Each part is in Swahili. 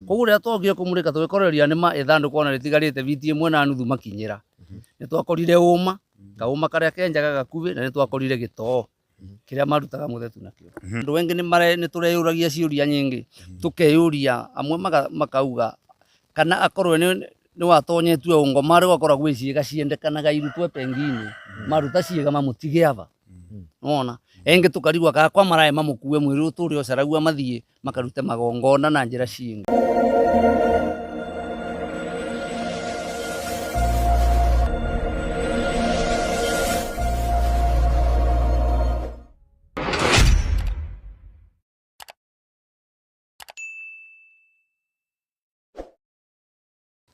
koguo rä twokire kå må rä ka tå gä koreria nä ma ithandå kona rä tigarä te biti ĩmwe na nuthu makinyä ra nä twakorire ũma kaũma karĩa kenjaga gakuhĩ na nĩ twakorire gĩtoo kĩrĩa marutaga mũthetu nakĩo. Andũ aingĩ nĩ tũreyũragia ciũria nyingĩ tũkeyũria amwe makauga kana akorwo nĩ watonyetue ũngo marĩ gwakoragwo ciĩga ciendekanaga irutwe pengine maruta ciĩga mamũtige ava nona engĩ tũkarigwa kana kwa maraĩ mamũkue mwĩrĩ ũtũre ũcaragua mathiĩ makarute magongona na njĩra cingĩ.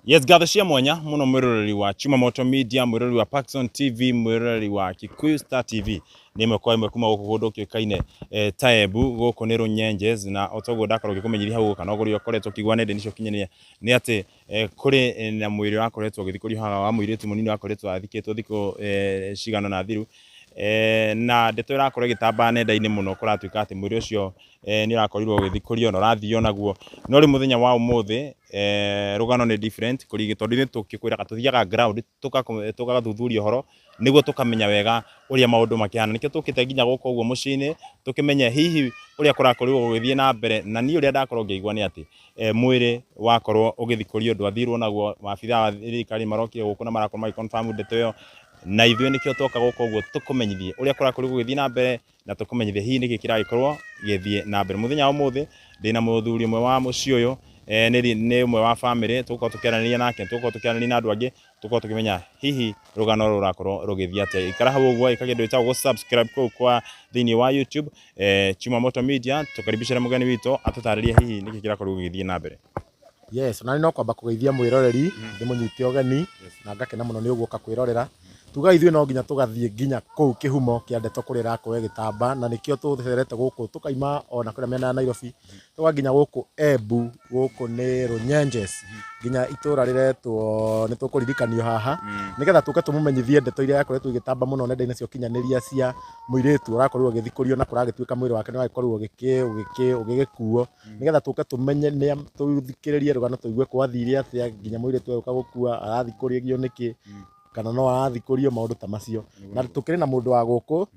Yes, gather cia mwanya muno mwiroreri wa Chuma Moto Media, mwiroreri wa Paxson TV, mwiroreri wa Kikuyu Star TV. Nimwe kwa imwe kuma guku gundu kikaine Taebu guku ni Runyenjes na otogo ndakoro gikumenyiria hau kana oguri okoretwo kigwa nende nicio kinyene ni ati kuri na mwiri wakoretwo githikurio haga wa mwiritu munini wakoretwo athiketwo thiko cigano na thiru na ndeto irakorwo gitamba nenda-ini muno kuratuika ati mwiri ucio ni urakorirwo githikurio na urathio naguo no ri muthenya wa umuthi rugano ni different kuri tondu ni tukikwira katuthiaga ground tugathuthuria horo niguo tukamenya wega uria maundu makihana nikio tukite nginya guko uguo mucini tukimenya hihi uria kurakorirwo gugithie na mbere na ni uria ndakorwo ngeigua ni ati mwiri wakorwo ugithikurio ndwathirwo naguo maabitha wa thirikari marokire guku na marakorwo magi confirm ndeto yo na ithuĩ nikio toka guko uguo tukumenyithie uria kurakorirwo gugithie na mbere na tukumenyithie hihi niki kiragikorwo githie na mbere muthenya wa muthi ndina muthuri mwe wa muci uyu ni mwe wa family tuko tukiaraniria nake tuko tukiaraniria na andu angi tuko tukimenya hihi rugano rurakorwo rugithie atia ikara hau uguo ikagindu itagwo subscribe kwa thini wa YouTube Chuma Moto Media tukaribishira mugeni wito atutariria hihi niki kirakorwo gugithie na mbere. Yes, nani no kwamba kugeithia mwiroreri ndimunyite ogeni na ngakena muno ni uguoka kwirorera tuga ithuĩ no nginya tugathie nginya kuu kihumo kia ndeto kuri rakoe gitamba na nikio tutherete guku tukaima ona kuri mena ya Nairobi tuga nginya guku Embu guku ni Runyenjes nginya itura riretwo ni tukuririkanio haha nigetha tuke tumumenyithie ndeto iria yakoretwo igitamba muno nenda-inĩ cia kinyanĩria cia muiritu urakorwo githikurio na kuragituika mwiri wake ni wakorwo ugigikuo nigetha tuke tumenye ni tuthikiririe rugano tuigue kwathire atia nginya muiritu uka gukua arathikũrĩgio niki kana no arathikũrio maundu ta macio na tukiri na mundu wa guku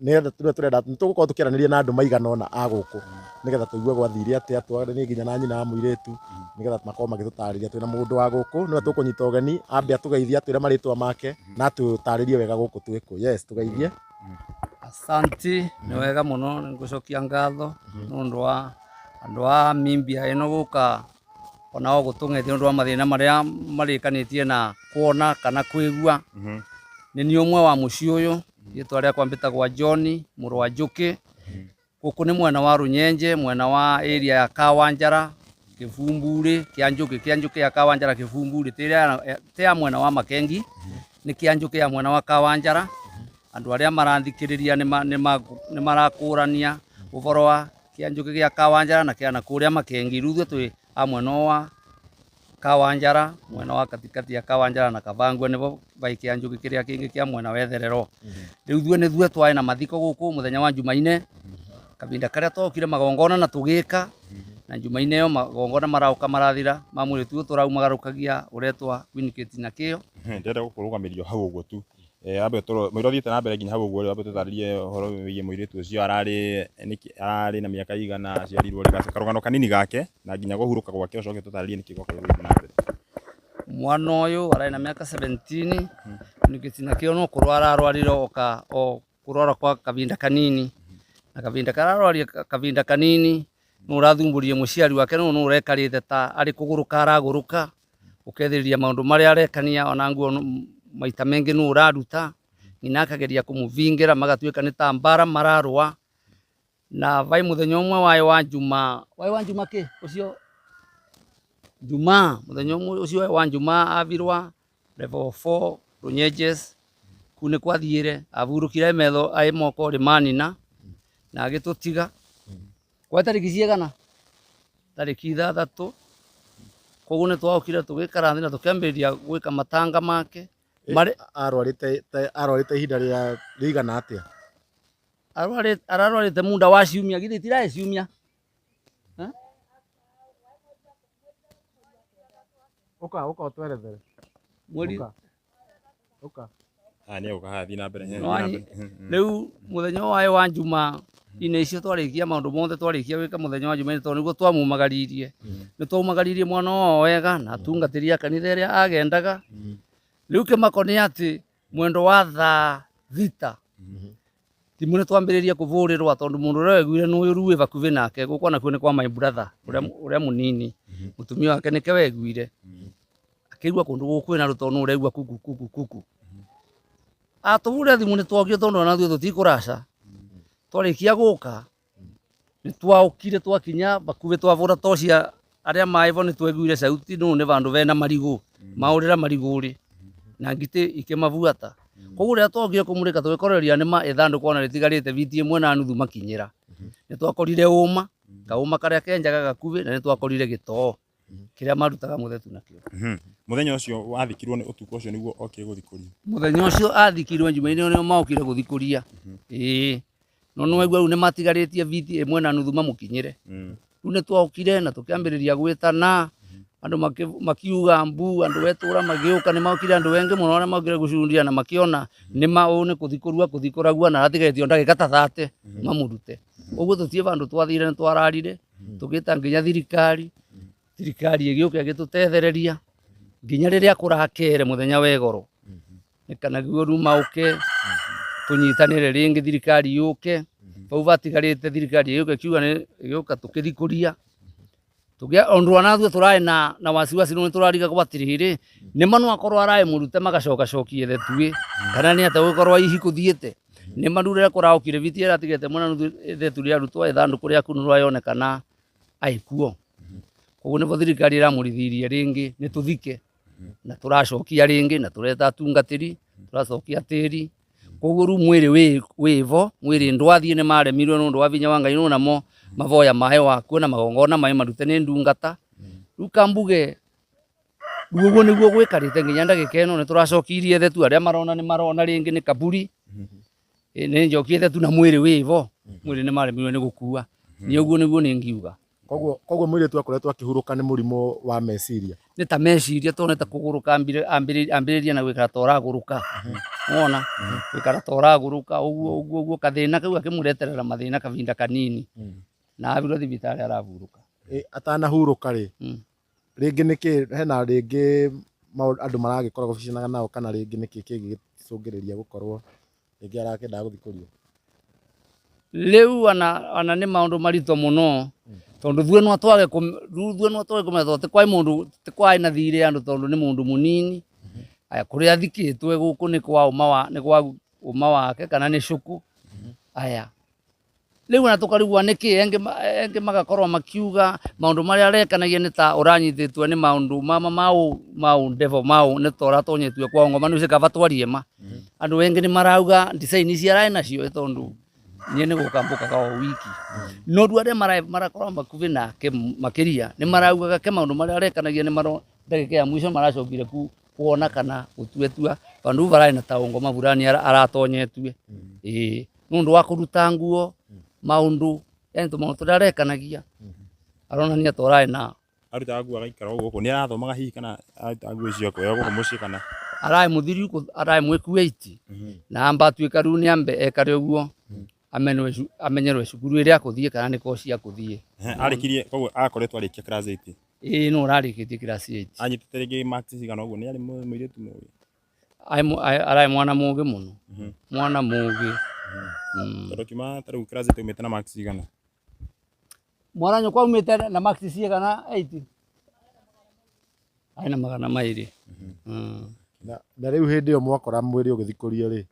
nigetha turenda tugukorwo tukiaraniria na andu maigana ona a guku nigetha tuigue gwathire atia twari nginya na nyina wa muiritu nigetha makorwo magitutariria twina mundu wa guku niwe tukunyita ogeni ambe atugeithia twire maritwa make na tutaririe wega guku twiku. Yes, tugeithie. Asanti ni wega muno ngucokia ngatho nundu wa andu a mimbia ino guka onao gutung'ethia nundu wa mathina maria marikanitie na kuona kana kwigua ni ni umwe wa muci uyu yitwa riakwa mbitagwa John muru wa Njuki guku ni mwena wa Runyenje mwena wa area ya Kawanjara Kivumburi kia Njuki ya Kawanjara Kivumburi tia mwena wa Makengi ni kia Njuki ya mwena wa Kawanjara andu aria marathikiriria ni marakurania uvoro wa kia Njuki gia Kawanjara na kia na kuria Makengi ruthe twi a mwena wa Kawanjara mwena wa katikati ya Kawanjara na Kavangwe nibo baikia Njuki kiria kingi kia mwena wa Etherero riu thue ni thue twae na mathiko guku muthenya wa Jumaine kabinda karia tokire magongona na tugika na Jumaine yo magongona marauka marathira mamuri tu turaumagarukagia uretwa Winiketi na kio ndenda gukurugamirio hau uguo tu abe toro mwiro thiete na mbere nginya hau uguo abe tutaririe horo wiye mwiritu ucio arari na miaka igana aciarirwo ri karugano kanini gake na nginya guhuruka gwake ucoke tutaririe niki goko gwithi na mbere mwana uyu arari na miaka 17 Winiketi na kio no kurwara arwarire o kurora kwa kavinda kanini na kavinda kararwaria kavinda kanini no rathumburie muciari wake no urekarite ta ari kuguruka araguruka ukethiriria maundu maria arekania ona nguo maita mengi no uraruta ngina akageria kumuvingira magatuika ni ta mbara mararwa na vai muthenya umwe wa Juma ki ucio Juma muthenya umwe ucio wa Juma avirwa level 4 Runyenjes kune kwathiire avurukire metho ai moko rimanina na agitutiga kwa tariki ciegana tariki 6 koguo ni twaukire tugikara thina tukiambiriria gwika matanga make arwarite ihinda ria rigana atia ararwarite munda wa ciumia githitira ciumia Uka utwerethere. Mweri Uka. Nĩ ũkahathi na mbere. Rĩu mũthenya wayo wa njuma ine icio twarikia maũndũ mothe twarikia gwĩka mũthenya wa njuma tondũ nĩguo twamumagaririe. Nĩ twaumagaririe mwana wao wega na atungatĩri a kanitha ĩrĩa agendaga. Rĩu kĩmako nĩ atĩ mwendo wa thaa thita timu nĩ twambĩrĩria kũvũrĩrwo tondũ mũndũ ũrĩa weguire nĩ ũyũ rĩu hakuhĩ nake gũkũ nakuo nĩ kwa my brother ũrĩa mũnini mũtumia wake nĩke weguire akĩigua kũndũ gũkũ na rũtonu ũraigua kuku kuku kuku atũvũrĩra thimũ nĩ twokire tondũ ona ithuĩ tũtikũraca twarĩkia gũka nĩ twaũkire twakinya hakuhĩ twavũra tocia arĩa maivo nĩ tweguire sauti nũ nĩ vandũ vena marigũ maũrĩra marigũ na ngite ikĩmavuata. Koguo rĩrĩa twokire kũmũrĩka tũgĩkoreria nĩ ma ithandũkũ ona rĩtigarĩte biti ĩmwe na nuthu makinyĩra. Nĩ twakorire ũma kaũma karĩa kenjaga gakuhĩ na nĩ twakorire gĩtoo kĩrĩa marutaga mũthetu nakĩo. Mũthenya ũcio wathikirwo nĩ ũtukũ ũcio nĩguo okire gũthikũria. Mũthenya ũcio athikirwo njumaine nĩo maokire gũthikũria. No nĩ waigua rĩu nĩ matigarĩtie biti ĩmwe na nuthu mamũkinyĩre. Rĩu nĩ twokire na tũkĩambĩrĩria gwĩtana andũ makiuga mbu andũ etũra magĩũka nĩ maokire andũ wengi mũno arĩa maokire gũcundia na makiona nĩ maũ nĩ kũthikũragua na atigarĩtio ndagĩka ta 30 mamũrute. Ũguo tũtirĩ vandũ twathire nĩ twararire tũgĩta nginya thirikari ĩgĩũka ĩgĩtũtethereria nginya rĩrĩa kũrakere mũthenya wa igoro. Nĩ kana guo rĩu maũke tũnyitanĩre rĩngĩ thirikari yũke vau vatigarĩte thirikari ĩgĩũka tũkĩthikũria. Ondũ anathuĩ tũrarĩ na wasiwasi nĩ tũrariga gwatirĩrĩ nĩ manu akorwo araĩ mũrute magacokacokie thetue kana nĩ atĩ gũkorwo ici kũthiĩte nĩ manu rĩrĩa kũraũkire biti ĩrĩa atigĩte mũna nuthu thetu rĩarutwo ithandũkũ rĩaku nĩ rwayonekana aikuo. Koguo nĩvo thirikari ĩramũrithirie rĩngĩ nĩ tũthike na tũracokia rĩngĩ na tũreta atungatĩri tũracokia tĩri. Koguo rĩu mwĩrĩ wĩvo mwĩrĩ ndwathiĩ nĩ maremirwo nĩ ũndũ wa vinya wa Ngai no namo mavoya maĩ wakuo na magongona maĩ marute nĩ ndungata. Rĩu kambuge rĩu ũguo nĩguo gwĩkarĩte nginya ndagĩka ĩno nĩ tũracokirie thetu arĩa marona nĩ marona rĩngĩ nĩ kaburi nĩ njokie thetu na mwĩrĩ wĩvo mwĩrĩ nĩ maremirwo nĩ gũkua. Nĩ ũguo nĩguo nĩ ngiuga. Koguo mwĩrĩ tu akoretwo akĩhurũka nĩ mũrimũ wa meciria. Nĩ ta meciria to nĩ ta kũgũrũka ambĩrĩria na gwĩkara ta ũragũrũka. Wona gwĩkara ta ũragũrũka ũguo kathĩna kau akĩmũreterera mathĩna kavinda kanini na avirwo thibitarĩ aravurũka. Atanahurũka rĩ rĩngĩ nĩkĩ hena rĩngĩ andũ maragĩkorwo gũbicanaga nao kana rĩngĩ nĩkĩ kĩngĩcũngĩrĩria gũkorwo rĩngĩ arakĩenda gũthikũrio. Rĩu ana nĩ maũndũ maritũ mũno tondũ thuĩ no twage kũmenya tondũ ti kwa na thirĩ andũ tondũ nĩ mũndũ mũnini. Aya kũrĩa athikĩtwe gũkũ nĩ kwa ũma wake kana nĩ cuku. Aya rĩu na tũkarigwa nĩkĩ engĩ magakorwo makiuga maũndũ marĩa arekanagia nĩ ta ũranyitĩtwe nĩ maũndũ mau ndevo mau nĩ ta ũratonyetue kwa ngoma nĩ ũcikava twarie ma. Andũ engĩ nĩ marauga design ici araĩ nacio tondũ niĩ nĩ gũkambũkaga o wiki. No rĩu arĩa marakorwo makuhĩ nake makĩria nĩ maraugaga ke maũndũ marĩa arekanagia nĩ maro ndagĩka ya mũico maracokire kuona kana gũtuetua vandũ vararĩ na ta ngoma burani aratonyetue. Nĩ ũndũ wa kũruta nguo maũndũ yani tũmaũndũ tũrĩa arekanagia aronania ta ũrarĩ na arutaga nguo agaikara gũkũ nĩ arathomaga hihi kana arutaga nguo icio kuoya gũkũ mũciĩ kana araĩ mũthiri araĩ mwĩkuĩti na amba atuĩka rĩu nĩ ambe ekare ũguo amenyerwe cukuru ĩrĩa akũthiĩ kana nĩ koci akũthiĩ. Arĩkirie koguo akoretwo arĩkia class 8. No ararĩkĩtie class 8. Anyitĩte rĩngĩ marks cigana ũguo nĩ arĩ mũirĩtu mũgĩ. Araĩ mwana mũgĩ mũno mwana mũgĩ. Tondũ kiuma tarĩu class 8 umĩte na marks cigana. Mwana nyũkwa umĩte na marks cigana 8. Arĩ na 200. Na rĩu hĩndĩ ĩyo mwakora mwĩrĩ ũgĩthikũrio rĩ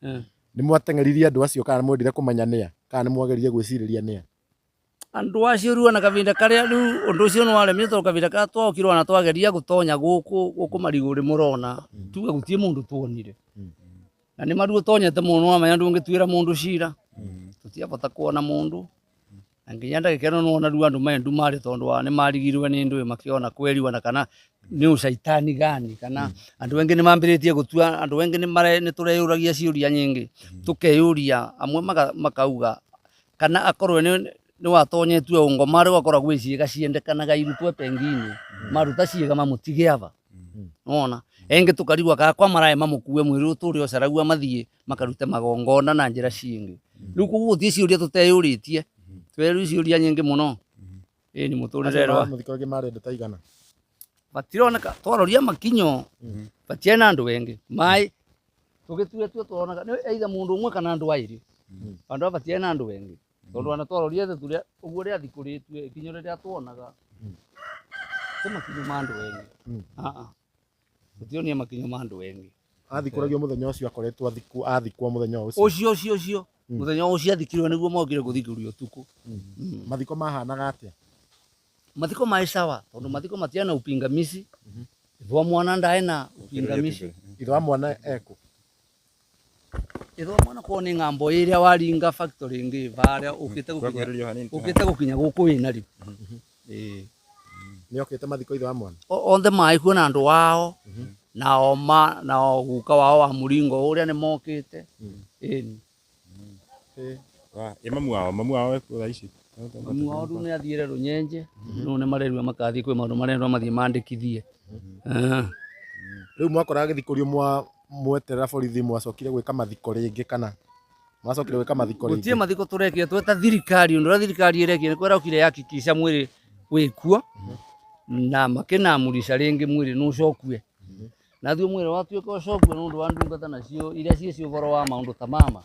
nĩ mwateng'eririe andũ acio kana mwendire kũmenya nĩa kana nĩ mwageririe gwĩcirĩria nĩa. Andũ acio rĩu na kavinda karĩa rĩu ũndũ ũcio nĩ waremire tondũ kavinda karĩa twokirwo na twageria gũtonya gũkũ marigũ mũrona tuge gũtirĩ mũndũ tuonire na nĩ maru ũtonyete mũno wamenya ndũngĩtuĩra mũndũ cira tũtiabota kuona mũndũ na nginya ndagĩka ĩno nĩwona rĩu andũ mendu marĩ tondũ nĩ marigirwe nĩ ndũĩ makĩona kweriwa na kana nĩ ũcaitani gani kana andũ engĩ nĩ mambĩrĩtie gũtua andũ engĩ nĩ tũreyũragia ciũria nyingĩ tũkeyũria amwe makauga kana akorwo nĩ watonyetue ngoma rĩu akoragwo ciĩga ciendekanaga irutwe pengine maruta ciĩga mamũtige ava nona enge tukarigwa ka kwa marae mamukue mwiri uturi ocaragua mathie makarute magongona na njira cingi riu kugutie ciuria tuteyuritie tweru ciuria nyingi muno ni muturire rwa muthiko ngi marende taigana batironeka twororia makinyo batiena andu wengi mai tugitue tu turonaga ni either mundu umwe kana andu airi andu batiena andu wengi tondu ana twororia te turia uguo ria thikuritue kinyo riria tuonaga kama kinyo mandu wengi tutionie makinyo mandu wengi athikuragio muthenya ucio akoretwo athikwo muthenya ucio ucio muthenya ucio athikirwe niguo mokire kuthikurio utuku mathiko mahanaga atia mathiko mai sawa tondu mathiko matiana upingamizi ithwa mwana ndaena upingamizi ithwa mwana eko ithwa mwana ko ni ngambo iria waringa factory ngi varia ukite gukinya guku wina ri ni okite mathiko ithwa mwana onthe mai kuona andu wao nao guka wao wa muringo uria ni mokite mamu wao thaa ici mamu wao ndu ni athiire Runyenje no ni marerua makathi kwi maundu marendwa mathie mandikithie riu mwakora githikurio mweterera borithi mwacokire gwika mathiko ringi kana mwacokire gwika mathiko ringi gutie mathiko turekire tweta thirikari undu thirikari irekire ni kwera ukire yakikisha mwiri wikuo na makinamurisha ringi mwiri nucokue na thio mwiri watuika ucokue nundu wa ndungata nacio iria cio boro wa maundu ta mama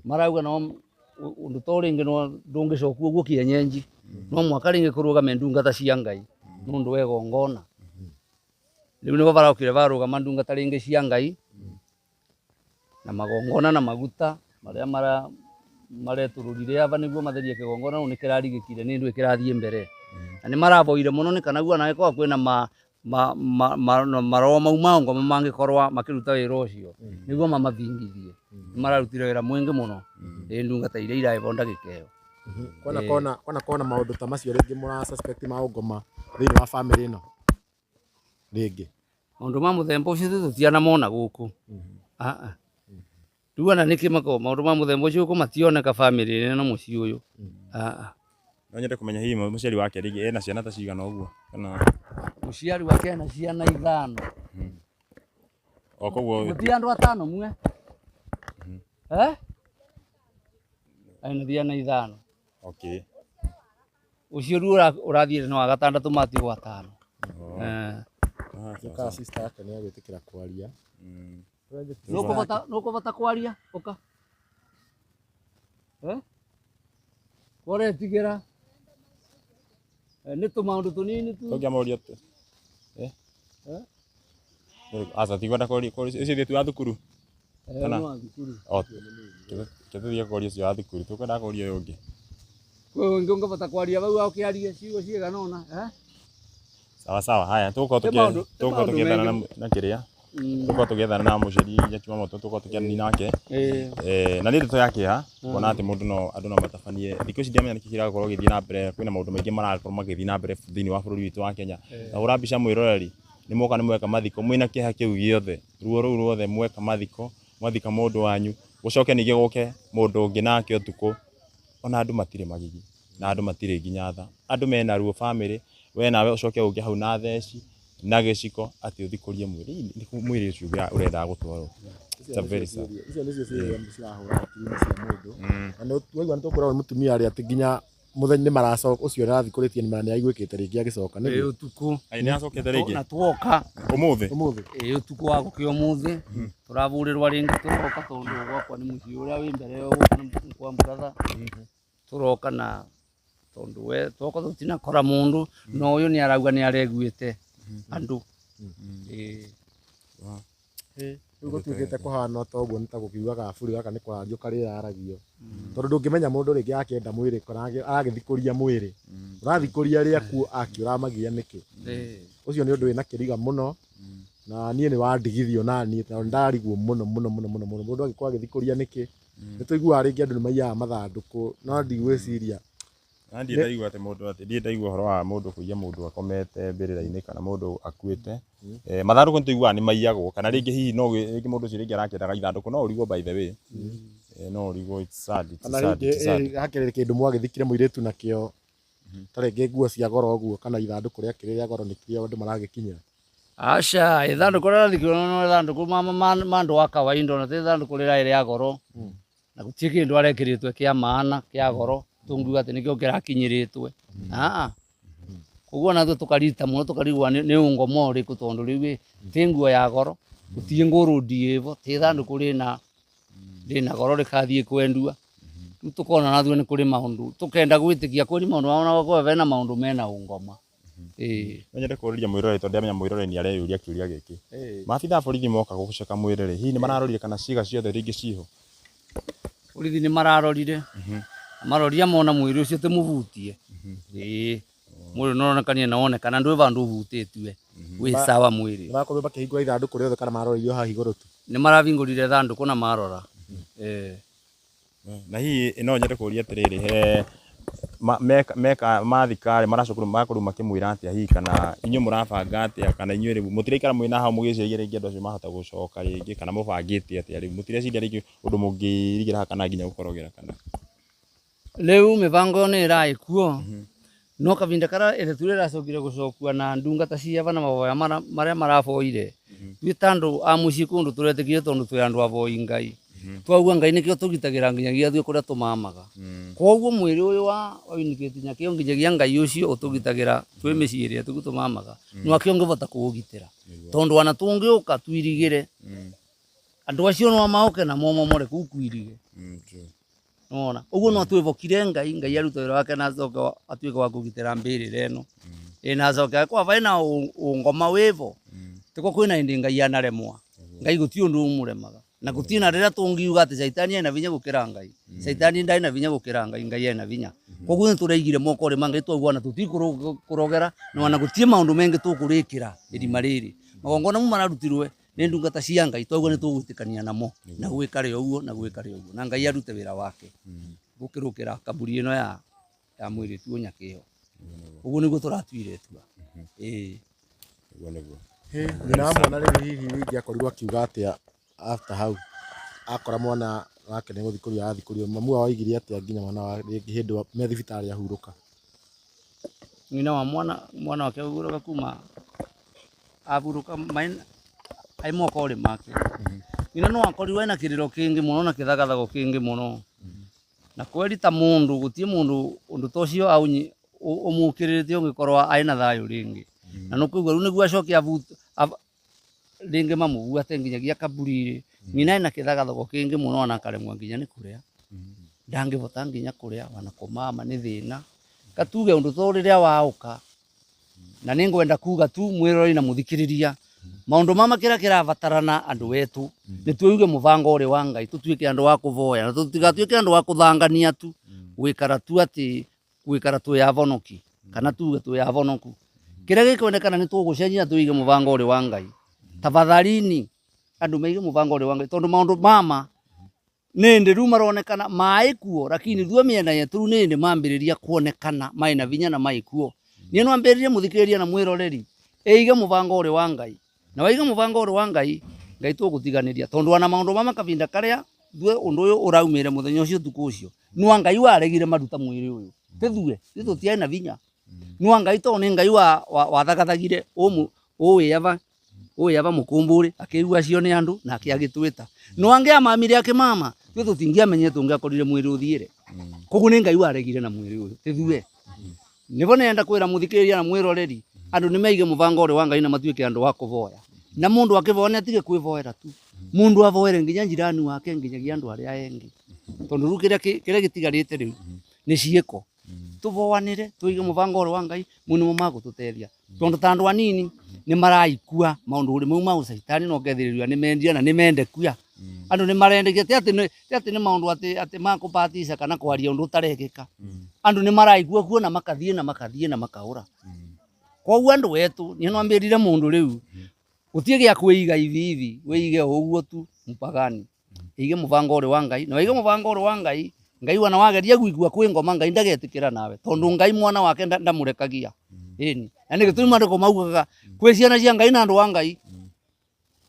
marauga no undu to ringi no ndungicokua uguo Kienyenji no mwaka ringi kurugame ndungata cia Ngai nundu wego ngona riu nibo baraukire barugama ndungata ringi cia Ngai na magongona na maguta maria maretururire ava niguo matherie kigongona no nikirarigikire ni ndu ikirathie mbere na ni maravoire muno ni kana gua nae kwa kwina maroma mau ngoma mangikorwa makiruta wira ucio niguo mamathingithie ni mararutire wira mwingi muno ndungata iria iraibonda gikeo kona maundu ta macio ringi mura suspect ma ngoma thiini wa family ino ringi maundu ma muthemba ucio tutiana mona guku riu ana nikimako maundu ma muthemba ucio kumationeka family ino mucii uyu no nyende kumenya hihi muciari wake ringi ena ciana ta cigana uguo kana muciari wake ena ciana 5 koguo mutia andu 5 mwe aina ciana 5 okay ucio riu urathire no agatandatu matigwo 5 ka sister yake ni agwitikira kwaria nukubata kwaria uka koretigira ni tumaundu tunini tu togiamoria asa tigwenda kori icio thitu ya thukuru kana thukuru tuthie kori icio ya thukuru tukwenda kori uyu ungi kwe ngi ungabata kwaria bau ukiaria ciugo ciigana ona sawa haya tuko tukiethana na kiria tuko tukiethana na muceri ya Chumamoto tuko tukiani nake na ni ndeto yake kuona ati mundu no andu no matabanie thikũ ici ndiamenya niki kirakorwo githii na mbere kwina maundu maingi marakorwo magithii na mbere thiini wa bururi witu wa Kenya na urambisha mwiroreri ni moka ni mweka mathiko mwina kiha kiu giothe ruo ruu ruothe mweka mathiko mwathika mundu wanyu gucoke ningi guke mundu ungi nake utuku ona andu matire magigi na andu matire nginya tha andu mena ruo family we nawe ucoke ungi hau na theci na giciko ati uthikurie mwiri ucio urenda gutwarwo icio nicio cirahura akiri cia mundu na tuigua nitukorwo mutumia ari ati nginya muthenya ni maracoka ucio arathikuritie ni aiguikite ringi agicoka ni utuku ni acokete ringi na tuoka umuthi utuku wa guki umuthi turavurirwa ringi turoka tondu gwakwa ni mucii uria wi mbere uguo kwa mburatha turoka na tondu we tuoka tutina kora mundu no uyu ni arauga ni areguite andu riu gutuikite kuhana ta uguo nita gukiugaga buri gaka ni kwario karira aragio tondu ndungimenya mundu ringi akienda mwiri kana aragithikuria mwiri urathikuria ria ku akiuramagia niki ucio ni undu wina kiriga muno na nie ni wandigithio na nie tondu ndariguo muno mundu agikwa agithikuria niki nituiguaga ringi andu ni maiyaga mathanduku no ndigwiciria Andi ndaigua ati mundu ati ndaigua horo wa mundu kuiya mundu akomete mbirira-ini kana mundu akuite mathanduku nituiguaga ni maiyagwo kana ringi hihi no ringi mundu ucio ringi arakiendaga ithanduku no urigwo by the way no urigwo it's sad hakiri kindu mwagithikire muiritu nakio ta ringi nguo cia goro uguo kana ithanduku ria kiri ria goro nikio andu maragikinyira Aca ithanduku rĩrĩa thikĩrwo no ithanduku mandu wa kawaida na ithanduku rĩrĩa rĩa goro na gũtirĩ kĩndũ arekĩrĩtwe kĩa maana kĩa goro tũngiuga atĩ nĩkĩo kĩrakinyĩrĩtwe koguo nathuo tũkarita mũno tũkarigwa nĩ ũngoma ũrĩkũ tondũ rĩu tĩ nguo ya goro gũtirĩ ngũrũ ndievo tĩ ithanduku rĩna goro rĩkathiĩ kwendua rĩu tũkona nathuo nĩ kũrĩ maũndũ tũkenda gwĩtĩkia kwĩrĩ maũndũ maũndũ mena maũndũ mena ũngoma. No nyende kũrĩria mwĩrore tondũ ndĩamenya mwĩrore nĩ areyũria kĩũria gĩkĩ. Maabitha borithi moka gũgũceka mwĩrore hihi nĩ mararorire kana ciĩga ciothe rĩngĩ ciho? Borithi nĩ mararorire maroria mona mwĩrĩ ũcio tĩ mũhutie mwĩrĩ nĩũronekania na wonekana ndwĩ vandũ ũhutĩtue wĩ sawa mwĩrĩ. Nĩmakorwo makĩhingũra ithandũkũ rĩothe kana maroririo haha igũrũ tu? Nĩ maravingũrire ithandũkũ na marora. Na hihi no nyende kũria atĩrĩrĩ he mathikari maracukuru makorwo makĩmwĩra atĩa hihi kana inyuĩ mũrabanga atĩa kana inyuĩ rĩu mũtiraikara mwĩna hau mũgĩciria rĩngĩ andũ acio mahota gũcoka rĩngĩ kana mũbangĩte atĩa rĩu mũtireciria rĩngĩ ũndũ mũngĩrigĩra kana nginya gũkorogera kana? Rĩu mĩbango nĩ ĩragĩkuo no kavinda kara ĩrĩa ĩracokire gũcokua na ndungata ciava na mavoya marĩa maraboire twĩ ta andũ a mũciĩ kũndũ tũretĩkire tondũ twĩ andũ avoi Ngai twaugua Ngai nĩkĩo tũgitagĩra nginyagia thuĩ kũrĩa tũmamaga koguo mwĩrĩ ũyũ wa unikĩti nyakĩo nginyagia Ngai ũcio ũtũgitagĩra twĩ mĩciĩ ĩrĩa tũmamaga nwakĩo ũngĩvota kũũgitĩra tondũ ona tũngĩũka twirigĩre andũ acio no maũke na momomore kũu kwirige. Nona ũguo no twĩvokire Ngai arute wĩra wake na acoke atuĩke wa kũgitĩra mbĩrĩra ĩno na acoke kwa vaina ũngoma wĩvo tĩko kwĩna hĩndĩ Ngai anaremwa Ngai gũtirĩ ũndũ ũmũremaga na gũtirĩ na rĩrĩa tũngiuga atĩ caitani ena vinya gũkĩra Ngai caitani ndarĩ na vinya gũkĩra Ngai Ngai ena vinya koguo nĩtũraigire moko rĩ Ngai twaugua na tũtikũrogera na ona gũtirĩ maũndũ mengĩ tũkũrĩkĩra irima rĩrĩ magongona mau mararutirwe nĩ ndungata cia Ngai twaugua nĩtũgwĩtĩkania namo na gwĩkare ũguo na Ngai arute wĩra wake gũkĩrũkĩra kaburi ĩno ya mwĩrĩtu ũnyakĩo ũguo nĩguo tũratuire tua. Nĩramwona rĩu hihi ingĩakorirwo akiuga atĩa after hau akora mwana wake nĩ gũthikũrio arathikũrio mamu wao oigire atĩa nginya mwana wa rĩngĩ hĩndĩ me thibitarĩ ahurũka? Nyina wa mwana wake ahurũka kuma ahurũka ai mwaka ũrĩ make nyina no akorirwo ena kĩrĩro kĩngĩ mũno na kĩthagathago kĩngĩ mũno na kweri ta mũndũ gũtirĩ mũndũ ũndũ ta ũcio ũmũkĩrĩrĩte ũngĩkorwo aina thayũ rĩngĩ na nĩkũigua rĩu nĩguo acoke rĩngĩ mamũbuate nginyagia kaburi-rĩ nyina ena kĩthagathago kĩngĩ mũno na akaremwo nginya nĩ kũrĩa ndangĩvota nginya kũrĩa wana kũmama nĩ thĩna katuge ũndũ ta rĩrĩa waũka na nĩngwenda kuga tu mwĩrori na mũthikĩrĩria maũndũ mama kĩrabatarana andũ wetu nĩ twĩuge mũbango ũrĩ wa Ngai tũtuĩke andũ wa kũvoya na tũtigatuĩke andũ wa kũthangania tu gwĩkara tu atĩ gwĩkara twĩ avonoki kana tuge twĩ avonoku kĩrĩa gĩkwendekana nĩ tũgũcenjia tũige mũbango ũrĩ wa Ngai tafadhalini andũ maige mũbango ũrĩ wa Ngai tondũ maũndũ mama nĩ ndĩ rĩu maronekana maĩ kuo lakini thuo mĩena yetu rĩu nĩ ndĩ mambĩrĩria kuonekana maĩ na vinya na maĩ kuo niĩ no ambĩrĩrie mũthikĩrĩria na mwĩroreri ĩige mũbango ũrĩ wa Ngai na waiga mũbango ũrĩ wa Ngai tũgũtiganĩria tondũ ana maũndũ mama kavinda karĩa thuĩ ũndũ ũyũ ũraumĩre mũthenya ũcio ũtukũ ũcio nwa Ngai waregire maruta mwĩrĩ ũyũ tĩthuĩ tũtiarĩ na vinya nwa Ngai tondũ nĩ Ngai wathagathagire ũyava mũkũmbũrĩ akĩigua acio nĩ andũ na akĩagĩtwĩta no angĩamamire akĩmama ithuĩ tũtingĩamenyire tũngĩakorire mwĩrĩ ũthiĩre koguo nĩ Ngai waregire na mwĩrĩ ũyũ tĩthuĩ nĩvo nenda kwĩra mũthikĩrĩria na mwĩroreri andũ nĩ maige mũbango ũrĩ wa Ngai na matuĩke andũ wa kũvoya na mũndũ akĩvoya nĩ atige kwĩvoera tu mũndũ avoere nginya njirani wake nginyagia andũ arĩa engĩ tondũ rĩu kĩrĩa gĩtigarĩte rĩu nĩ ciĩko tũvoanĩre tũige mũbango ũrĩ wa Ngai mũnimo magũtũteithia tondũ ta andũ anini nĩ maraikua maũndũ ũrĩ mau ma ũcaitani no kethĩrĩria nĩ mendia na nĩ mende kuya andũ nĩ marendekia atĩ nĩ maũndũ atĩ makũbatisha kana kwaria ũndũ ũtarekĩka andũ nĩ maraigua kuo na makathiĩ na makaũra koguo andũ wetu niĩ no ambĩrire mũndũ rĩu gũtirĩ gĩa kwĩiga ithi wĩige ũguo tu mpagani ĩige mũbango ũrĩ wa Ngai na waige mũbango ũrĩ wa Ngai Ngai wana wageria gwĩkua kwĩ ngoma Ngai ndagetĩkĩra nawe tondũ Ngai mwana wake ndamũrekagia ĩni na nĩ gĩtũmi maandĩko maugaga kwĩ ciana cia Ngai na andũ wa Ngai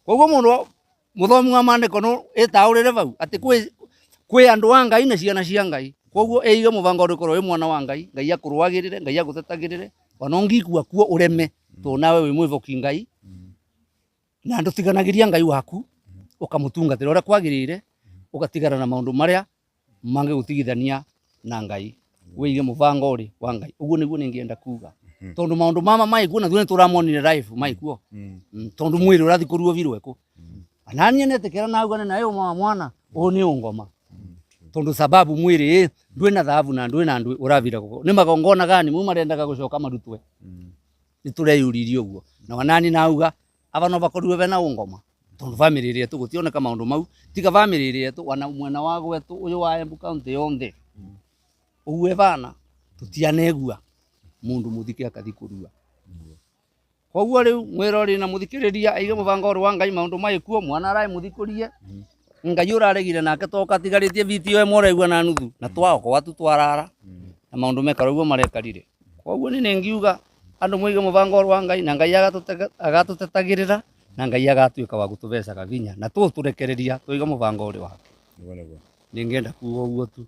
koguo mũndũ mũthomi wa maandĩko no ĩtaũrĩre vau atĩ kwĩ andũ wa Ngai na ciana cia Ngai koguo ĩige mũbango ũrĩ korwo wĩ mwana wa Ngai Ngai akũrũagĩrĩre Ngai agũtetagĩrĩre ona ũngĩkua kuo ũreme tondũ nawe wĩ mwĩvoki Ngai na ndutiganagĩria Ngai waku ukamutungatĩra ũrĩa kwagĩrĩire ugatigana na maũndũ marĩa mangĩgũtigithania na Ngai wĩige mũbango ũrĩ wa Ngai. Ũguo nĩguo ningĩenda kuga tondũ maũndũ mama maikuo na thuĩ nĩtũramonire live maikuo tondũ mwĩrĩ ũrathi kũruo virwo eko ananie netekera naugane nayo mwana ũũ nĩ ũngoma tondũ sababu mwĩrĩ ndwĩna thahabu na ndwĩna ndwĩ ũravira gũko nĩ magongona gani mu marendaga gũcoka marutwe nĩtũreyũririe ũguo na wanani nauga aba no bakorwo bena ũngoma tondũ family ĩrĩa tũgũtioneka maũndũ mau tiga family ĩrĩa wana mwena wa gwetu ũyũ wa Embu County yonthe ũguo bana tũtianegua mundu muthike akathi kurua koguo riu mwirori na muthikiriria aige mubango ũrĩ wa Ngai maũndũ maikuo mwana arai muthikurie Ngai ũraregire nake toka tigaritie video ĩmwe ũraigua na nuthu na twako watu twarara na maũndũ mekara ũguo marekarire koguo nĩ ngiuga andũ muige mubango ũrĩ wa Ngai na Ngai agatutetagirira na Ngai agatuĩka wa gũtũbecaga vinya na tũturekereria tũiga mubango ũrĩ wake ningĩenda kuuga ũguo tu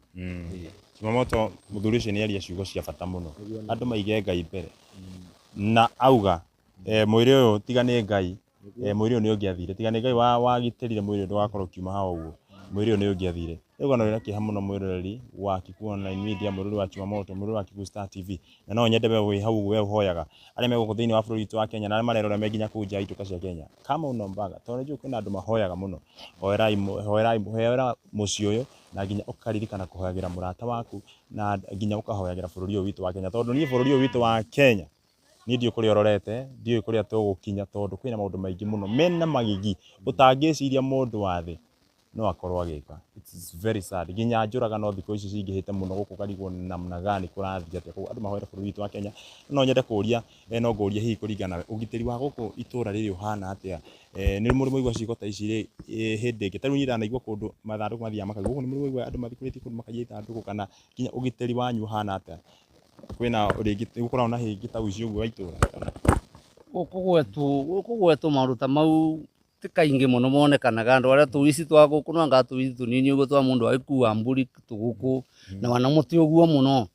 Chimamoto muthuri ucio nĩ aria ciugo cia bata muno andũ maige Ngai mbere na auga mwĩrĩ ũyũ tiga nĩ Ngai mwĩrĩ ũyũ nĩ ũngĩathire tiga nĩ Ngai wagitĩrire mwĩrĩ ndũgakorwo kiuma hao ũguo mwĩrĩ ũyũ nĩ ũngĩathire rĩu no kĩeha muno mwĩroreri wa Kikuyu Online Media mwĩroreri wa Chimamoto mwĩroreri wa Kikuyu Star TV na no nyende we hau we uhoyaga arĩa megũkũ thĩinĩ wa bũrũri witũ wa Kenya na arĩa marerora me nginya kũu nja ituĩka cia Kenya kama unombaga tondũ njũĩ kwĩna andũ mahoyaga muno hoera mũciĩ ũyũ na nginya ũkaririkana kũhoyagĩra mũrata waku na nginya ũkahoyagĩra bũrũri ũyũ witũ wa Kenya tondũ niĩ bũrũri ũyũ witũ wa Kenya niĩ ndiũ kũrĩa ũrorete ndiũ kũrĩa tũgũkinya tondũ kwĩna maũndũ maingĩ muno mena magigi ũtangĩciria mũndũ wa thĩ no akorwo agĩka it's very sad nginya njũragano thikũ ici cingĩhĩte muno gũkũ karigwo namna gani kũrathia atĩa kũu andũ mahoera bũrũri witũ wa Kenya no nyende kũria no ngũria hihi kũringana ũgitĩri wa gũkũ itũra rĩrĩ ũhana atĩa nĩ mũrĩ mũigua ciĩko ta ici rĩ hĩndĩ ĩngĩ tarĩu ndanaigua kũndũ mathandũkũ mathiaga makaigwo ũguo nĩ mũrĩ mũigua andũ mathikũrĩtie kũndũ makaiyia ithandũkũ kana nginya ũgitĩri wanyu ũhana atĩa kwĩna gũkoragwo na hĩngĩ ta ici ũguo wa itũra gũkũ gwetũ maũndũ ta mau ti kaingĩ mũno monekanaga andũ arĩa tũici twa gũkũ no anga tũici tũnini ũguo twa mũndũ agĩkua mbũri tũgũkũ na wana mũtĩ ũguo mũno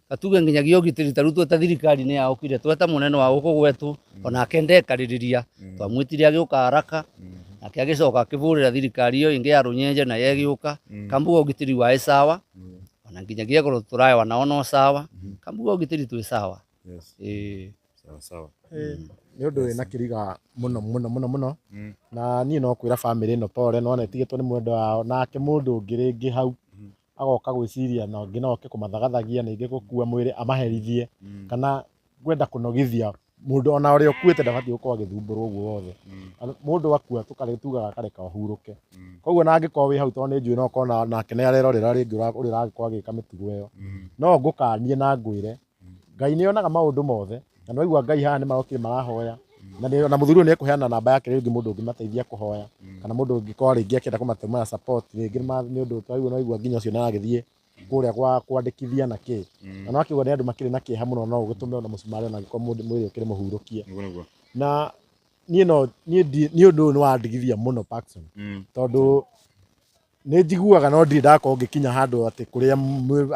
atuge nginyagia ũgitĩri tarĩu tweta thirikari nĩ yaũkire tweta mũnene wa gũkũ gwetũ onake ndekarĩrĩria twamwĩtire agĩũka haraka nake agĩcoka akĩbũrĩra thirikari ĩyo ĩngĩ ya Rũnyenje na yegĩũka kambuga ũgitĩri wa sawa ona nginyagia korwo tũraewa nao no sawa kambuga ũgitĩri twĩ sawa sawa nĩ ũndũ wĩna kĩriga mũno na niĩ no kwĩra family ĩno pole no netigĩtwo nĩ mwendwa wao nake mũndũ ũngĩ rĩngĩ hau agoka gwĩciria na ũngĩ no oke kũmathagathagia ningĩ gũkua mwĩrĩ amaherithie kana gwenda kũnogithia mũndũ ona ũrĩa ũkuĩte ndabatiĩ gũkorwo agĩthumbũrwo ũguo wothe mũndũ akua tugaga akareka ũhurũke koguo na angĩkorwo wĩ hau tondũ nĩ njũĩ no ũkorwo nake nĩ arerorera rĩngĩ ũrĩa ũragĩkorwo agĩka mĩtugo ĩyo no ngũkanie na ngwĩre Ngai nĩ onaga maũndũ mothe na no igua Ngai haha nĩ marokire marahoya na mũthuri nĩ ekũheana namba yake rĩngĩ mũndũ ũngĩ mateithia kũhoya kana mũndũ ũngĩ korwo rĩngĩ akĩenda kũmatũmĩra support rĩngĩ nĩ ũndũ twaigua no igua nginya ũcio nĩ aragĩthiĩ kũrĩa gwa kwandĩkithia na kĩ na no akĩuga nĩ andũ makĩrĩ na kĩeha mũno no ũgĩtũme ona mũcumarĩ ona angĩkorwo mwĩrĩ ũkĩrĩ mũhurũkie na niĩ nĩ ũndũ ũyũ nĩ wandigithia mũno Paxson tondũ nĩ njiguaga no ndirĩ ndakorwo ngĩkinya handũ atĩ kũrĩa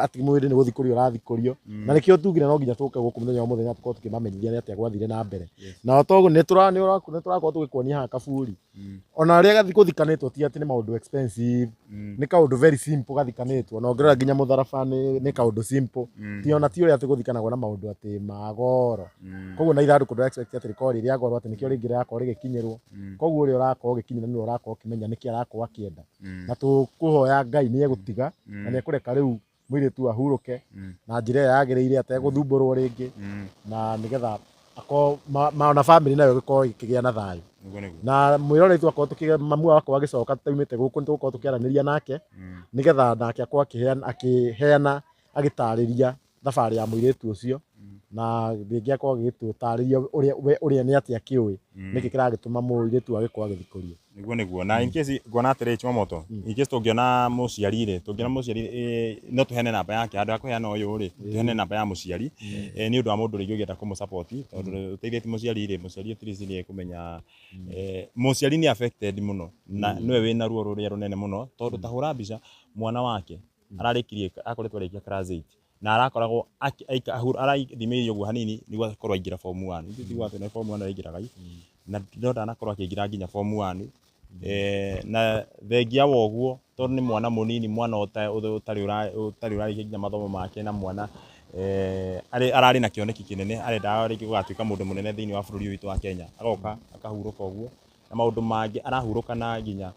atĩ mwĩrĩ nĩ gũthikũrio ũrathikũrio na nĩkĩo tugire no nginya tũke gũkũ mũthenya wa mũthenya tũkorwo tũkĩmamenyithia nĩ atĩa gwathire na mbere na toguo nĩ tũrakorwo tũgĩkuonia haha kaburi ona rĩrĩa gũthikanĩtwo ti atĩ nĩ maũndũ expensive nĩ kaũndũ very simple gathikanĩtwo na ongerera nginya mũtharaba nĩ kaũndũ simple ti ona ti ũrĩa atĩ gũthikanagwo na maũndũ atĩ magoro koguo na ithandũkũ ndũra expect atĩ rĩkorwo rĩrĩa goro atĩ nĩkĩo rĩngĩ rĩrakorwo rĩgĩkinyĩrwo koguo ũrĩa ũrakorwo ũgĩkinyĩra nĩwe ũrakorwo ũkĩmenya nĩkĩ arakorwo akĩenda na tũkũhoya Ngai nĩ egũtiga na nĩ ekũreka rĩu mũirĩtu ahurũke na njĩra ĩrĩa yagĩrĩire ategũthumbũrwo rĩngĩ na nĩgetha ona family nayo ĩgĩkorwo ĩkĩgĩa na thayũ na mwĩroreri twakorwo mamu wakwa agĩcoka taumĩte gũkũ nĩ tũgũkorwo tũkĩaranĩria nake nĩgetha nake akorwo akĩheana agĩtarĩria thabarĩ ya mũirĩtu ũcio na rĩngĩ akorwo agĩtũtarĩria ũrĩa nĩ atĩa kĩũĩ nĩkĩ kĩragĩtũma mũirĩtu agĩkorwo agĩthikũrio nĩguo na in case nguona atĩrĩ Chimamoto in case tũngĩona mũciari no tũheane namba yake handũ ha kũheana ũyũ rĩ tũheane namba ya mũciari nĩ ũndũ wa mũndũ rĩngĩ ũngĩenda kũmũsupport tondũ ũteithĩtie mũciari ũtiri nĩ kũmenya mũciari nĩ affected mũno na nĩwe wĩna ruo rũrĩa rũnene mũno tondũ tahũra mbica mwana wake ararĩkirie akoretwo arĩkia class 8 na arakoragwo arathimĩirio ũguo hanini nĩguo akorwo aingĩra form 1 nĩguo atĩ na form 1 araingĩraga na ndanakorwo akĩingĩra nginya form 1 na thengia wa ũguo tondũ nĩ mwana mũnini, mwana ũtarĩ ũrarĩkia nginya mathomo make, na mwana ararĩ na kĩoneki kĩnene, arendaga rĩngĩ gũgatuĩka mũndũ mũnene thĩinĩ wa bũrũri witũ wa Kenya, agoka akahurũka ũguo na maũndũ mangĩ arahurũka na nginya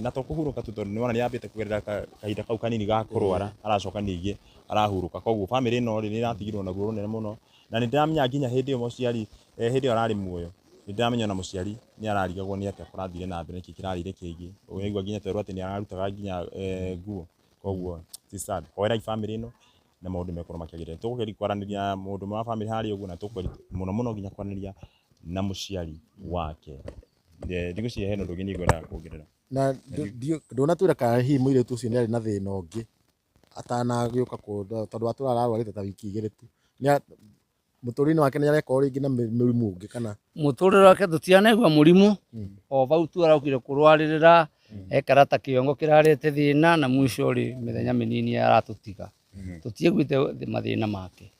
na to kũhurũka tu tondũ nĩwona nĩambĩte kũgerera kahinda kau kanini ga kũrwara, aracoka ningĩ arahurũka. Koguo bamĩrĩ ĩno rĩ nĩratigirwo na ruo rũnene mũno, na nĩndĩramenya nginya hĩndĩ ĩyo mũciari hĩndĩ ĩyo ararĩ muoyo, nĩndĩramenya ona mũciari nĩararigagwo nĩ atĩa kũrathire na mbere, nĩkĩ kĩrarĩire kĩngĩ, ũguo nginya twerwo atĩ nĩararutaga nginya nguo. Koguo ti sad, hoerai bamĩrĩ ĩno na maũndũ mekorwo makĩagĩrĩra. Tũgũgeria kwaranĩria mũndũ wa bamĩrĩ harĩa ũguo, na tũkũgeria mũno nginya kwaranĩria na mũciari wake. Ndigũciria hena ũndũ ũngĩ nĩngwenda kuongerera. Na ndonatwĩra kana hihi mũirĩtu ũcio nĩarĩ na thĩna ũngĩ atanagĩũka tondũ atũra ararwarĩte ta wiki igĩrĩ tu, mũtũrĩre wake nĩareka rĩngĩ na mĩrimũ ũngĩ kana mũtũrĩre wake tũtianaigua mũrimũ, o bau tu araukire kũrwarĩrĩra, ekara ta kĩongo kĩrarete thĩna na mwisho rĩ mĩthenya mĩnini aratũtiga, tũtiaiguĩte mathĩna make.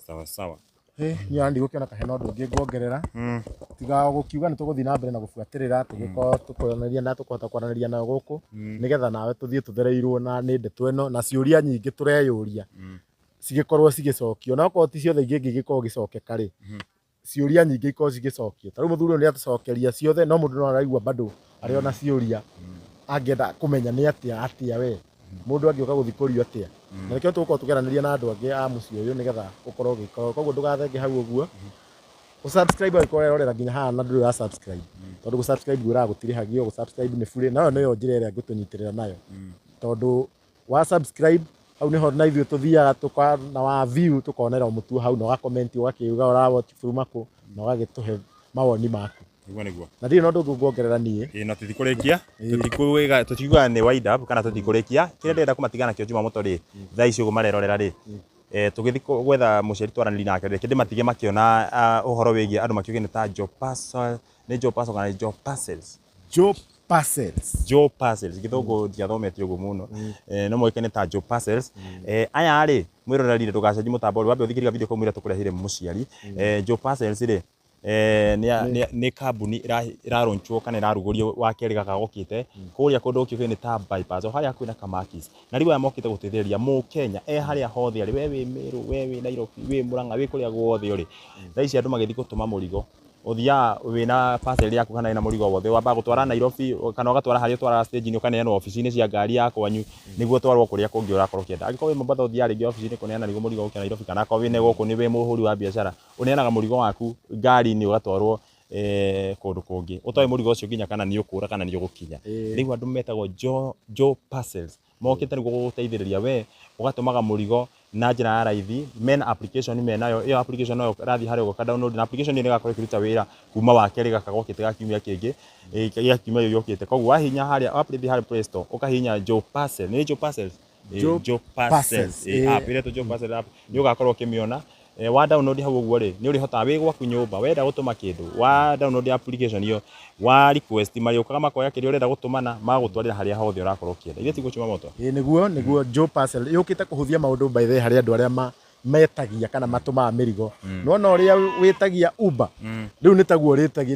Sawa sawa. Niĩ ona ndigũkĩona kana hena ũndũ ũngĩ nguongerera, tiga gũkiuga nĩtũgũthiĩ na mbere na gũbuatĩrĩra, tũgĩkorwo tũkwaranĩria na tũkũhota kwaranĩria nao gũkũ, nĩgetha nawe tũthiĩ tũthereirwo na nĩ ndeto ĩno, na ciũria nyingĩ tũreyũria cigĩkorwo cigĩcokio, na okorwo ti ciothe ingĩgĩkorwo gĩcokeka rĩ, ciũria nyingĩ ikorwo cigĩcokio. Ta rĩu mũthuri ũyũ nĩatũcokeria ciothe, no mũndũ no araigua bado arĩ ona ciũria angĩenda kũmenya nĩ atĩa we mũndũ angĩũka gũthikũrio atĩa, na nĩkĩo tũgũkorwo tũkĩaranĩria na andũ angĩ a mũciĩ ũyũ nĩgetha ũkorwo ũgĩkorwo. Koguo ndũgathenge hau ũguo, ũsubscribe angĩkorwo ũrerorera nginya haha na ndũrĩ wa subscribe, tondũ gũsubscribe gwĩraga gũtirĩhagio, gũsubscribe nĩ bure, nayo nĩyo njĩra ĩrĩa ngũtũnyitĩrĩra nayo, tondũ wa subscribe hau nĩho na ithuĩ tũthiaga na wa view tũkonera mũtuo hau na ũgakomenti ũgakĩuga ũra watch kuma kũ na ũgagĩtũhe mawoni maku. Na ndirĩ na ũndũ ũngĩ nguongerera niĩ. Na tũtikũrĩkia, tũtikuga nĩ wind up kana tũtikũrĩkia, kĩrĩa ndĩrenda kũmatigana kĩo Jumamoto rĩ, thaa ici ũguo marerorera rĩ, tũgĩthiĩ gwetha mũciari twaranĩrie nake rĩ, kĩndĩ matige makĩona ũhoro wĩgiĩ andũ makiuga ta job parcel, nĩ job parcel kana job parcels. Job parcels gĩthũngũ ndiathomete ũguo mũno, no moĩkaine ta job parcels. Aya rĩ mwĩroreri ndũgacenjie mũtambo ũrĩa, wambe ũthikĩrĩrie video kau mwĩra tũkũrehire mũciari. Job parcels rĩ nĩ kambuni ĩrarunchwo kana ĩrarugũrio wa kerĩ gaka gokĩte kũrĩa kũndũ gũkĩũĩkaine ta bypass, o harĩa kwĩna kamakis, na rĩu aya mokĩte gũteithĩrĩria Mũkenya harĩa hothe arĩ, we wĩ Meru, we wĩ Nairobi, wĩ Murang'a, wĩ kũrĩa guothe ũrĩ. Thaa ici andũ magĩthiĩ gũtũma mũrigo, ũthiaga wĩna parcel yaku kana ĩna mũrigo wothe, wambaga gũtwara Nairobi kana ũgatwara harĩa ũtwaraga stage-inĩ, ũkaneanwo obici-inĩ cia ngari ya kwanyu nĩguo ũtwarwo kũrĩa kũngĩ ũrakorwo ũkĩenda. Angĩkorwo wĩ Mombatha ũthiaga rĩngĩ obici-inĩ kũneana nĩguo mũrigo ũkĩ Nairobi, kana akorwo wĩ gũkũ nĩ wĩ mũhũri wa biacara, ũneanaga mũrigo waku ngari-inĩ ũgatwarwo kũndũ kũngĩ, ũtoĩ mũrigo ũcio nginya kana nĩ ũkũra kana nĩ ũgũkinya. Rĩu andũ metagwo job parcels mokĩte nĩguo gũgũteithĩrĩria we ũgatũmaga mũrigo na njĩra ya raithi, mena application menayo, ĩyo application nayo rathiĩ harĩa ũgoka download, na application ĩyo nĩgakorwo ĩkĩruta wĩra kuma wa kerĩ gaka gokĩte ga kiumia kĩngĩ gĩa kiumia gĩkĩ gĩũkĩte. Koguo wahihinya harĩa update harĩa Play Store ũkahihinya job parcel, nĩ job parcels, job parcels app ĩretwo job parcels app, nĩ ũgakorwo ũkĩmĩona. Wa download hau ũguo rĩ, nĩ ũrĩhotaga wĩ gwaku nyũmba wenda gũtũma kĩndũ, wa download application iyo wa request marĩũkaga makoya kĩrĩa ũrenda gũtũmana magagũtwarĩra harĩa hothe ũrakorwo ũkĩenda. Ithe tiguo Jumamoto. Nĩguo job parcel yũkĩte kũhũthia maũndũ by the way harĩ andũ arĩa metagia kana matũmaga mĩrigo. Nona ũrĩa wĩtagia Uber, rĩu nĩ taguo ũrĩtagia,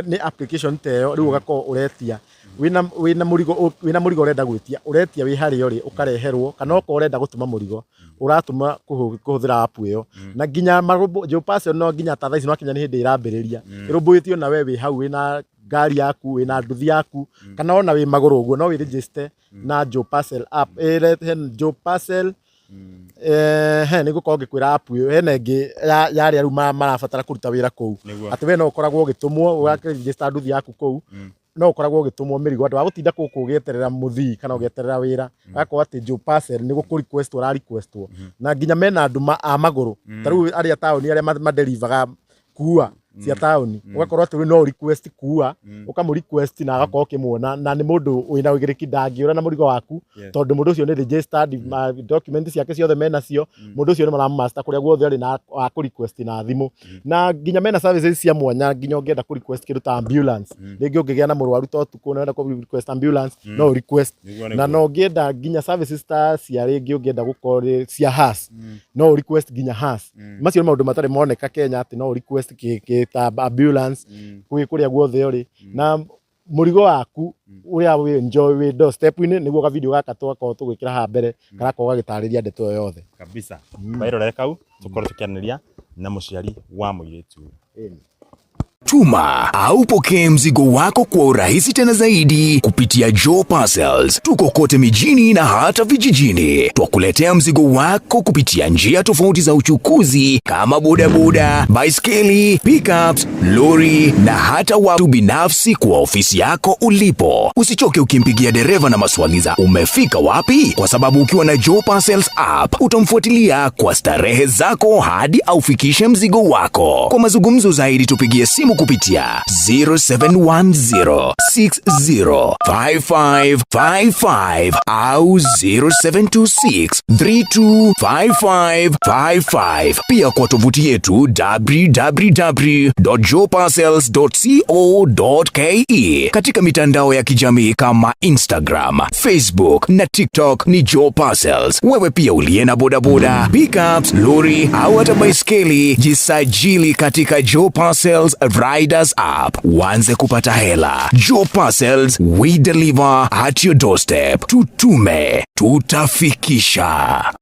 nĩ application ta ĩyo, rĩu ũgakorwo ũretia wĩna mũrigo ũrenda gwĩtia, ũretia wĩ harĩa ũrĩ ũkareherwo, kana okorwo ũrenda gũtũma mũrigo ũratũma kũhũthĩra app ĩyo. Na nginya job parcel no nginya ta thaa ici no kinya nĩ hĩndĩ ĩrambĩrĩria, ĩrũmbũĩtio na we wĩ hau wĩna ngari yaku, wĩna nduthi yaku, kana ona wĩ magũrũ ũguo no wĩ register na job parcel app. Job parcel nĩ gũkorwo ngĩkwĩra app ĩyo hena ĩngĩ ya arĩa rĩu marabatara kũruta wĩra kũu, atĩ we no ũkoragwo ũgĩtũmwo ũgakĩregister nduthi yaku kũu, no ũkoragwo ũgĩtũmwo mĩrigo, andũ a gũtinda gũkũ ũgĩeterera mũthii kana ũgĩeterera wĩra, agakorwo atĩ job parcel nĩ gũkũ request ũra request. Na nginya mena andũ a magũrũ, ta rĩu arĩa taũni arĩa maderivaga kuua cia taũni, ũgakorwo atĩ no request kuua, ũkamũ request na agakorwo ũkĩmuona, na nĩ mũndũ wĩna ũigĩrĩki ndangĩũra na mũrigo waku, tondũ mũndũ ũcio nĩ registered, document ciake ciothe menacio, mũndũ ũcio nĩ maramũmaster kũrĩa guothe arĩ na kũ request na thimũ. Na nginya mena services cia mwanya, nginya ũngĩenda kũ request kĩndũ ta ambulance, rĩngĩ ũngĩgĩa na mũrwaru ta ũtukũ na ũrenda kũ request ambulance no request, na no ũngĩenda nginya services ta cia rĩngĩ ũngĩenda gũkorwo cia HAS no request nginya HAS. Macio nĩ maũndũ matarĩ moneka Kenya atĩ no request ta ambulance kuria guothe uri na murigo waku uria we enjoy we do step in niguo ka video gaka twako tugikira ha mbere karako gagitariria ndeto yothe kabisa bairore kau tukorwo tukianĩria na mũciari wa mũirĩtu. Tuma au pokea mzigo wako kwa urahisi tena zaidi kupitia Joe Parcels. Tuko kote mijini na hata vijijini. Twakuletea mzigo wako kupitia njia tofauti za uchukuzi kama bodaboda, baiskeli, pickups, lori na hata watu binafsi kwa ofisi yako ulipo. Usichoke ukimpigia dereva na maswali za umefika wapi, kwa sababu ukiwa na Joe Parcels app utamfuatilia kwa starehe zako hadi aufikishe mzigo wako. Kwa mazungumzo zaidi tupigie simu kupitia 0710605555 au 0726325555. Pia kwa tovuti yetu www.joeparcels.co.ke. Katika mitandao ya kijamii kama Instagram, Facebook na TikTok ni Joe Parcels. Wewe pia uliye na bodaboda, pickups, lori au hata baiskeli, jisajili katika Joe Parcels Riders app. Uanze kupata hela. Joe Parcels, we deliver at your doorstep. Tutume, tutafikisha.